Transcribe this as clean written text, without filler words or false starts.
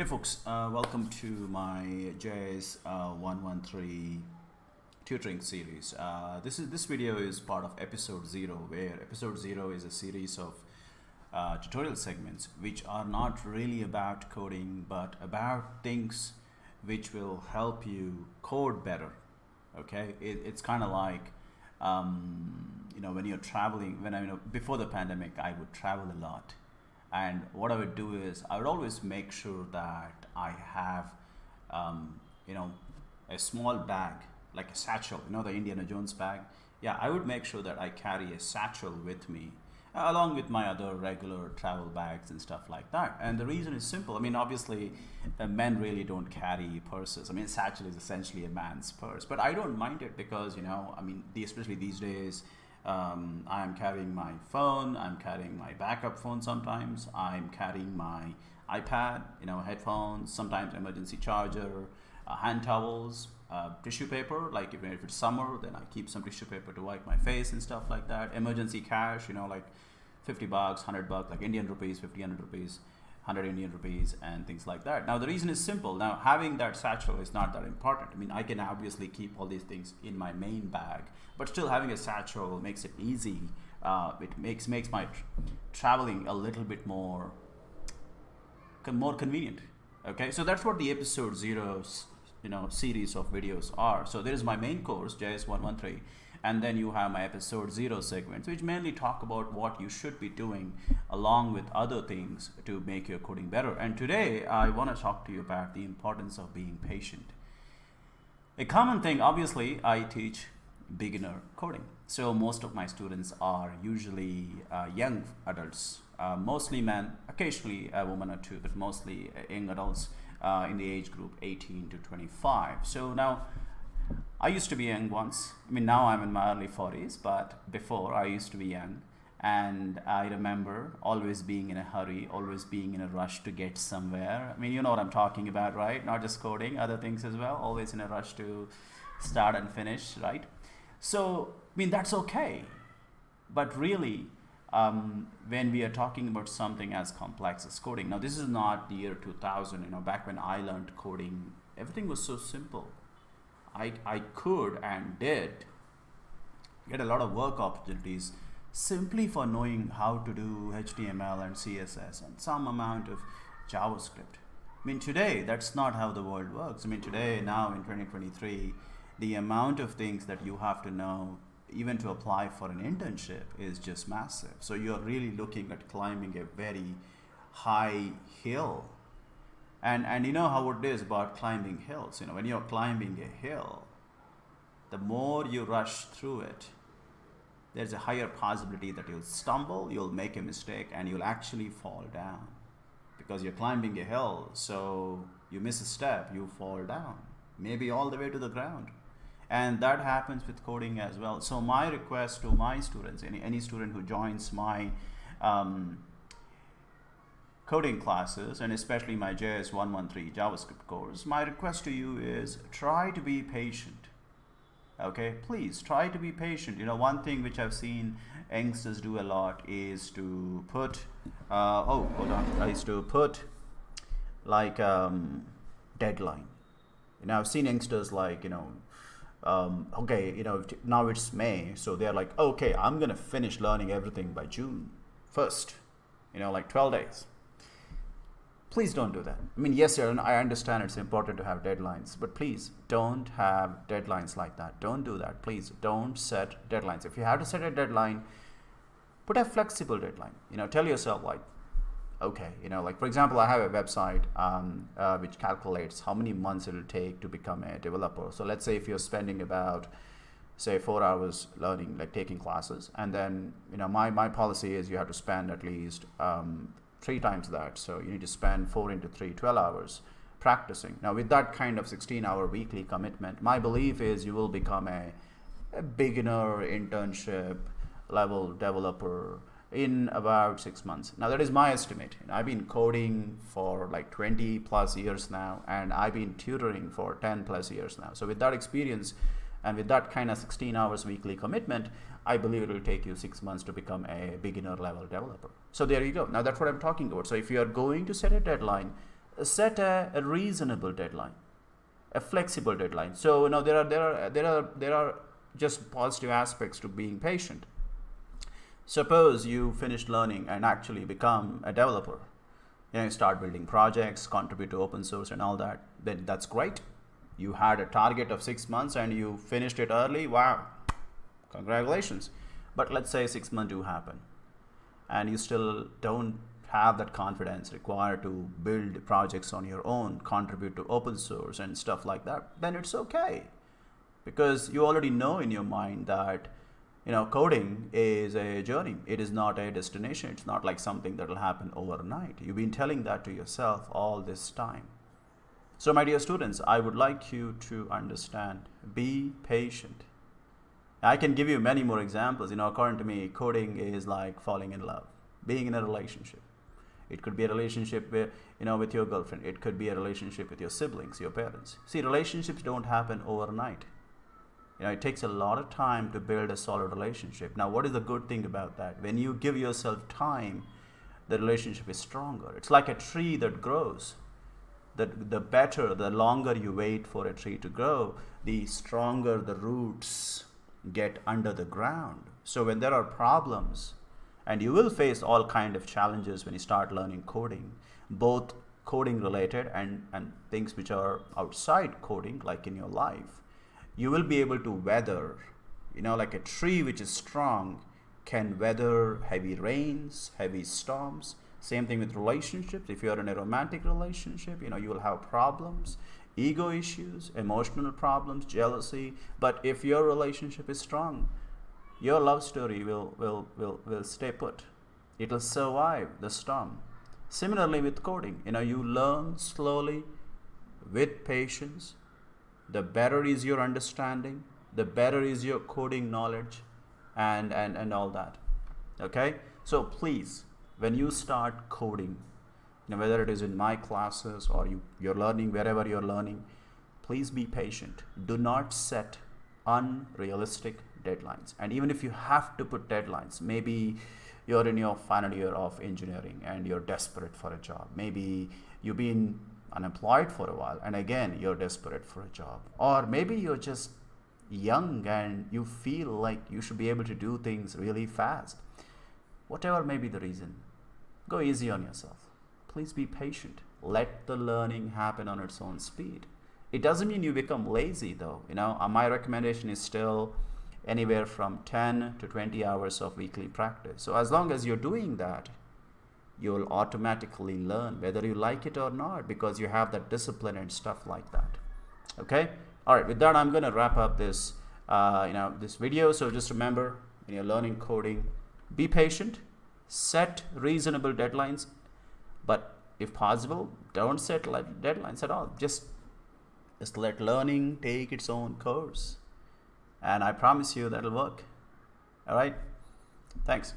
folks, welcome to my Jay113 tutoring series. This video is part of episode 0, where episode 0 is a series of tutorial segments which are not really about coding but about things which will help you code better. Okay, it's kind of like when you're traveling. Before the pandemic, I would travel a lot. And what I would do is I would always make sure that I have, a small bag, like a satchel, the Indiana Jones bag. Yeah, I would make sure that I carry a satchel with me along with my other regular travel bags and stuff like that. And the reason is simple. Men really don't carry purses. A satchel is essentially a man's purse, but I don't mind it because, especially these days, I'm carrying my phone, I'm carrying my backup phone sometimes, I'm carrying my iPad, headphones, sometimes emergency charger, hand towels, tissue paper, like if it's summer, then I keep some tissue paper to wipe my face and stuff like that. Emergency cash, like $50, $100, like Indian rupees, 50, 100 rupees, 100 Indian rupees and things like that. Now the reason is simple. Now having that satchel is not that important. I can obviously keep all these things in my main bag, but still having a satchel makes it easy. It makes my traveling a little bit more convenient. Okay, so that's what the episode 0 series of videos are. So there is my main course, Jay113, and then you have my episode 0 segments, which mainly talk about what you should be doing along with other things to make your coding better. And today I want to talk to you about the importance of being patient. A common thing, obviously, I teach beginner coding. So most of my students are usually young adults, mostly men, occasionally a woman or two, but mostly young adults in the age group 18 to 25. So now, I used to be young once. Now I'm in my early 40s, but before I used to be young. And I remember always being in a hurry, always being in a rush to get somewhere. You know what I'm talking about, right? Not just coding, other things as well. Always in a rush to start and finish, right? So, that's okay. But really, when we are talking about something as complex as coding, now this is not the year 2000, back when I learned coding, everything was so simple. I could and did get a lot of work opportunities simply for knowing how to do HTML and CSS and some amount of JavaScript. Today, that's not how the world works. Today, now in 2023, the amount of things that you have to know even to apply for an internship is just massive. So you're really looking at climbing a very high hill. And you know how it is about climbing hills. When you're climbing a hill, the more you rush through it, there's a higher possibility that you'll stumble, you'll make a mistake, and you'll actually fall down. Because you're climbing a hill, so you miss a step, you fall down, maybe all the way to the ground. And that happens with coding as well. So my request to my students, any student who joins my coding classes, and especially my Jay113 JavaScript course, my request to you is try to be patient. Okay, please try to be patient. One thing which I've seen youngsters do a lot is to put deadline. I've seen youngsters like now it's May, so they're like, okay, I'm gonna finish learning everything by June 1st, like 12 days. Please don't do that. Yes, I understand it's important to have deadlines, but please don't have deadlines like that. Don't do that. Please don't set deadlines. If you have to set a deadline, put a flexible deadline. Tell yourself like, okay, like for example, I have a website which calculates how many months it'll take to become a developer. So let's say if you're spending about, say, 4 hours learning, like taking classes, and then my policy is you have to spend at least 3 times that. So you need to spend 4 into 3, 12 hours practicing. Now with that kind of 16-hour weekly commitment, my belief is you will become a beginner internship level developer in about 6 months. Now that is my estimate. I've been coding for like 20 plus years now, and I've been tutoring for 10 plus years now. So with that experience and with that kind of 16 hours weekly commitment, I believe it will take you 6 months to become a beginner level developer. So there you go. Now that's what I'm talking about. So if you are going to set a deadline, set a reasonable deadline, a flexible deadline. So there are just positive aspects to being patient. Suppose you finish learning and actually become a developer. You start building projects, contribute to open source and all that. Then that's great. You had a target of 6 months and you finished it early. Wow, congratulations. But let's say 6 months do happen and you still don't have that confidence required to build projects on your own, contribute to open source and stuff like that. Then it's okay, because you already know in your mind that coding is a journey. It is not a destination. It's not like something that will happen overnight. You've been telling that to yourself all this time. So my dear students, I would like you to understand, be patient. I can give you many more examples. According to me, coding is like falling in love, being in a relationship. It could be a relationship with your girlfriend. It could be a relationship with your siblings, your parents. See, relationships don't happen overnight. It takes a lot of time to build a solid relationship. Now, what is the good thing about that? When you give yourself time, the relationship is stronger. It's like a tree that grows. The longer you wait for a tree to grow, the stronger the roots get under the ground. So when there are problems, and you will face all kind of challenges when you start learning coding, both coding related and things which are outside coding, like in your life, you will be able to weather, like a tree which is strong can weather heavy rains, heavy storms. Same thing with relationships. If you're in a romantic relationship, you will have problems, ego issues, emotional problems, jealousy. But if your relationship is strong, your love story will stay put. It will survive the storm. Similarly with coding, you learn slowly with patience. The better is your understanding, the better is your coding knowledge and all that. Okay? So please, when you start coding, whether it is in my classes or you're learning wherever you're learning, please be patient. Do not set unrealistic deadlines. And even if you have to put deadlines, maybe you're in your final year of engineering and you're desperate for a job. Maybe you've been unemployed for a while and again you're desperate for a job. Or maybe you're just young and you feel like you should be able to do things really fast. Whatever may be the reason, go easy on yourself. Please be patient. Let the learning happen on its own speed. It doesn't mean you become lazy though. My recommendation is still anywhere from 10 to 20 hours of weekly practice. So as long as you're doing that, you'll automatically learn whether you like it or not, because you have that discipline and stuff like that. Okay? All right, with that, I'm going to wrap up this this video. So just remember, when you're learning coding, be patient, set reasonable deadlines, but if possible, don't set deadlines at all. Just let learning take its own course. And I promise you that'll work. All right? Thanks.